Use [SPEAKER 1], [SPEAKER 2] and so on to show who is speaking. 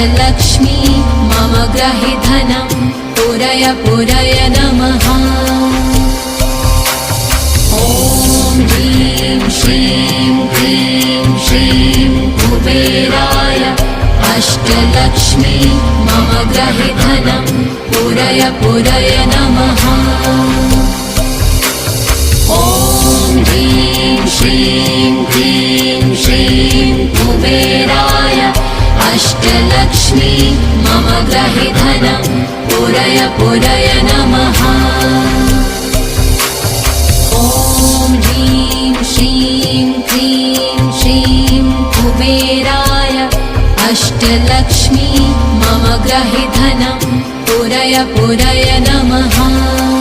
[SPEAKER 1] अष्टलक्ष्मी मम ग्रहे धनं पुरय पुरय नमः। ॐ ह्रीं श्रीं क्लीं श्रीं कुबेराय अष्टलक्ष्मी मम ग्रहे धनं पुरय पुरय नमः। ॐ ह्रीं श्रीं क्लीं श्रीं कुबेराय अष्टलक्ष्मी मम ग्रहे धनं पुरय पुरय नमः। ॐ ह्रीं श्रीं क्लीं श्रीं कुबेराय अष्टलक्ष्मी मम ग्रहे धनं पुरय पुरय नमः।